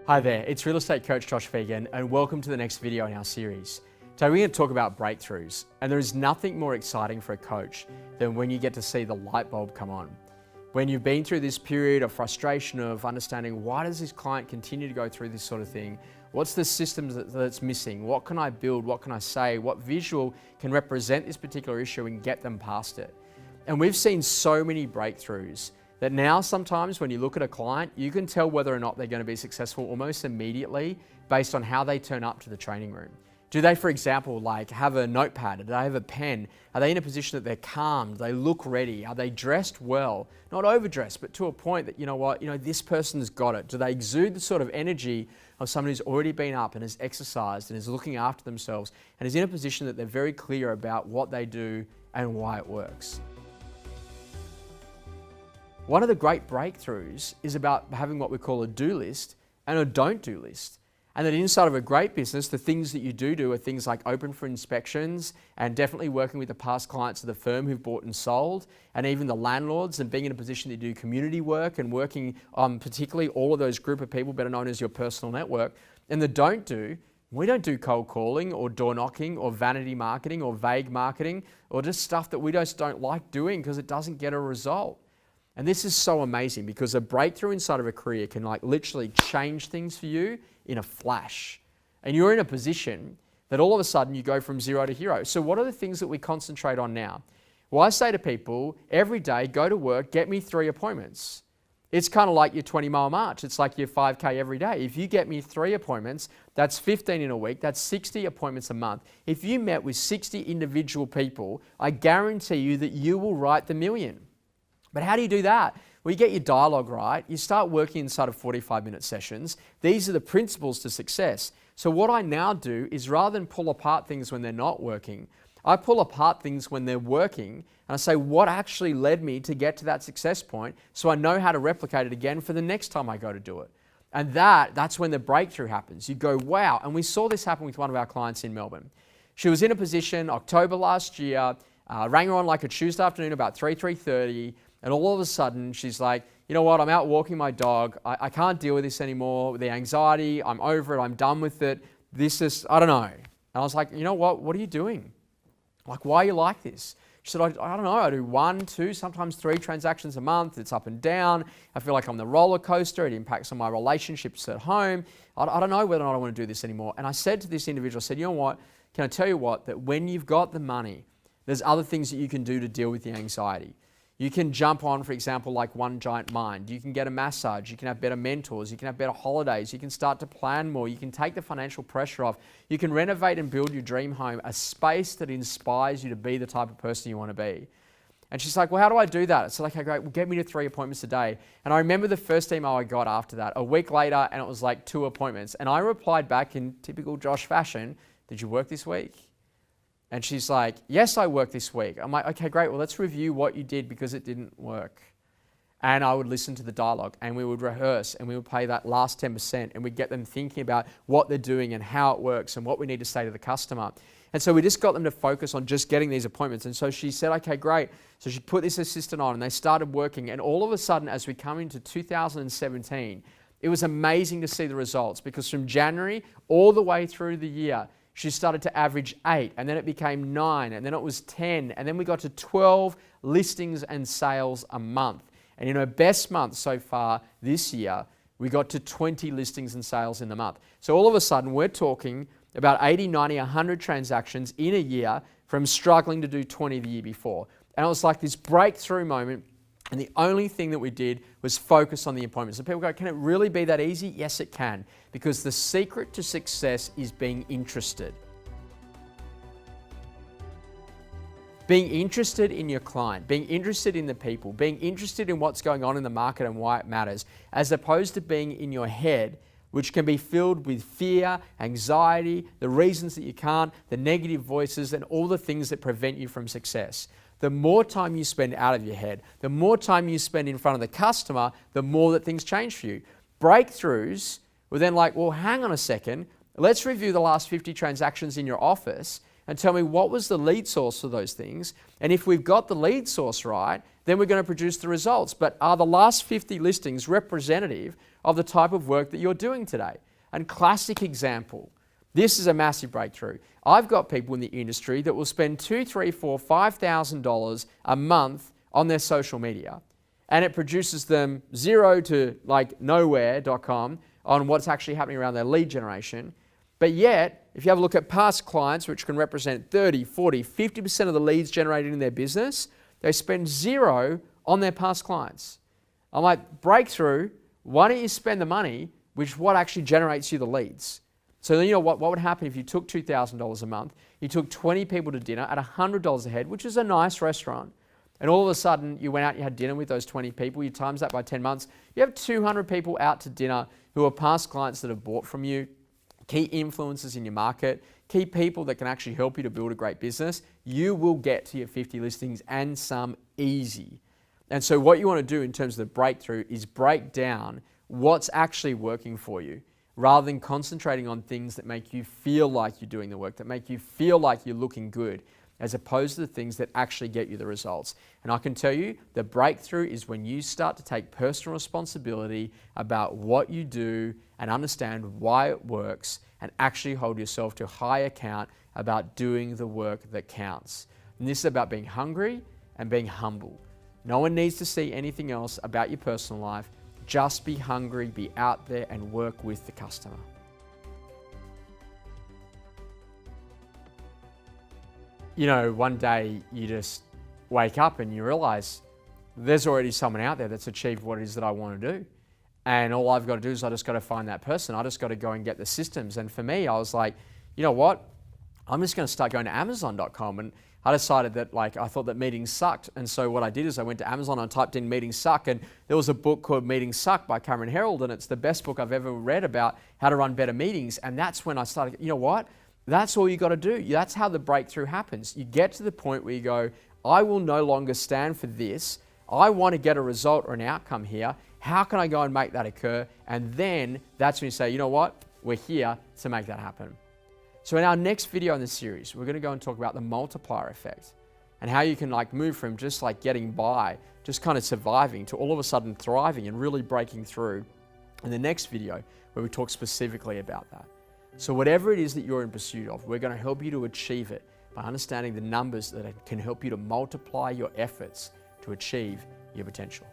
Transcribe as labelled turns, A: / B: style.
A: Hi there, it's real estate coach Josh Fegan and welcome to the next video in our series. Today we're going to talk about breakthroughs, and there is nothing more exciting for a coach than when you get to see the light bulb come on. When you've been through this period of frustration of understanding why does this client continue to go through this sort of thing? What's the systems that's missing? What can I build? What can I say? What visual can represent this particular issue and get them past it? And we've seen so many breakthroughs that now sometimes when you look at a client, you can tell whether or not they're going to be successful almost immediately based on how they turn up to the training room. Do they, for example, have a notepad? Do they have a pen? Are they in a position that they're calm? Do they look ready? Are they dressed well? Not overdressed, but to a point that, this person's got it. Do they exude the sort of energy of someone who's already been up and has exercised and is looking after themselves and is in a position that they're very clear about what they do and why it works? One of the great breakthroughs is about having what we call a do list and a don't do list. And that inside of a great business, the things that you do are things like open for inspections and definitely working with the past clients of the firm who've bought and sold, and even the landlords, and being in a position to do community work and working on particularly all of those group of people better known as your personal network. And the don't do, we don't do cold calling or door knocking or vanity marketing or vague marketing or just stuff that we just don't like doing because it doesn't get a result. And this is so amazing because a breakthrough inside of a career can literally change things for you in a flash. And you're in a position that all of a sudden you go from zero to hero. So what are the things that we concentrate on now? Well, I say to people every day, go to work, get me 3 appointments. It's kind of like your 20-mile march. It's like your 5K every day. If you get me 3 appointments, that's 15 in a week. That's 60 appointments a month. If you met with 60 individual people, I guarantee you that you will write the million. But how do you do that? Well, you get your dialogue right. You start working inside of 45-minute sessions. These are the principles to success. So what I now do is rather than pull apart things when they're not working, I pull apart things when they're working and I say, what actually led me to get to that success point so I know how to replicate it again for the next time I go to do it. And that's when the breakthrough happens. You go, wow. And we saw this happen with one of our clients in Melbourne. She was in a position, October last year, rang her on like a Tuesday afternoon about 3:30. And all of a sudden, she's like, you know what, I'm out walking my dog. I can't deal with this anymore. The anxiety, I'm over it. I'm done with it. This is, I don't know. And I was like, you know what are you doing? Like, why are you like this? She said, I don't know. I do 1, 2, sometimes 3 transactions a month. It's up and down. I feel like I'm the roller coaster. It impacts on my relationships at home. I don't know whether or not I want to do this anymore. And I said to this individual, I said, you know what, can I tell you what, that when you've got the money, there's other things that you can do to deal with the anxiety. You can jump on, for example, like One Giant Mind. You can get a massage. You can have better mentors. You can have better holidays. You can start to plan more. You can take the financial pressure off. You can renovate and build your dream home, a space that inspires you to be the type of person you want to be. And she's like, well, how do I do that? I said, okay, great. Well, get me to 3 appointments a day. And I remember the first email I got after that, a week later, and it was like 2 appointments. And I replied back in typical Josh fashion, did you work this week? And she's like, yes, I worked this week. I'm like, okay, great. Well, let's review what you did because it didn't work. And I would listen to the dialogue and we would rehearse and we would play that last 10% and we'd get them thinking about what they're doing and how it works and what we need to say to the customer. And so we just got them to focus on just getting these appointments. And so she said, okay, great. So she put this assistant on and they started working. And all of a sudden, as we come into 2017, it was amazing to see the results because from January all the way through the year, she started to average 8, and then it became 9, and then it was 10, and then we got to 12 listings and sales a month. And in her best month so far this year, we got to 20 listings and sales in the month. So all of a sudden, we're talking about 80, 90, 100 transactions in a year from struggling to do 20 the year before. And it was like this breakthrough moment. And the only thing that we did was focus on the appointments. So people go, can it really be that easy? Yes, it can. Because the secret to success is being interested. Being interested in your client, being interested in the people, being interested in what's going on in the market and why it matters, as opposed to being in your head, which can be filled with fear, anxiety, the reasons that you can't, the negative voices, and all the things that prevent you from success. The more time you spend out of your head, the more time you spend in front of the customer, the more that things change for you. Breakthroughs were then like, well, hang on a second. Let's review the last 50 transactions in your office and tell me what was the lead source for those things. And if we've got the lead source right, then we're going to produce the results. But are the last 50 listings representative of the type of work that you're doing today? And classic example, this is a massive breakthrough. I've got people in the industry that will spend $2,000, $3,000, $4,000, $5,000 a month on their social media, and it produces them zero to like nowhere.com on what's actually happening around their lead generation. But yet, if you have a look at past clients, which can represent 30, 40, 50% of the leads generated in their business, they spend zero on their past clients. I'm like, breakthrough, why don't you spend the money, which is what actually generates you the leads? So then you know what would happen if you took $2,000 a month, you took 20 people to dinner at $100 a head, which is a nice restaurant, and all of a sudden you went out, you had dinner with those 20 people, you times that by 10 months, you have 200 people out to dinner who are past clients that have bought from you, key influencers in your market, key people that can actually help you to build a great business. You will get to your 50 listings and some easy. And so what you want to do in terms of the breakthrough is break down what's actually working for you, rather than concentrating on things that make you feel like you're doing the work, that make you feel like you're looking good, as opposed to the things that actually get you the results. And I can tell you, the breakthrough is when you start to take personal responsibility about what you do and understand why it works, and actually hold yourself to a high account about doing the work that counts. And this is about being hungry and being humble. No one needs to see anything else about your personal life. Just be hungry, be out there and work with the customer. You know, one day you just wake up and you realize there's already someone out there that's achieved what it is that I want to do. And all I've got to do is I just got to find that person. I just got to go and get the systems. And for me, I was like, you know what? I'm just going to start going to Amazon.com. And I decided that I thought that meetings sucked. And so what I did is I went to Amazon and typed in meetings suck. And there was a book called Meetings Suck by Cameron Herold. And it's the best book I've ever read about how to run better meetings. And that's when I started, you know what? That's all you got to do. That's how the breakthrough happens. You get to the point where you go, I will no longer stand for this. I want to get a result or an outcome here. How can I go and make that occur? And then that's when you say, you know what? We're here to make that happen. So in our next video in this series, we're going to go and talk about the multiplier effect and how you can move from just getting by, just kind of surviving, to all of a sudden thriving and really breaking through in the next video, where we talk specifically about that. So whatever it is that you're in pursuit of, we're going to help you to achieve it by understanding the numbers that can help you to multiply your efforts to achieve your potential.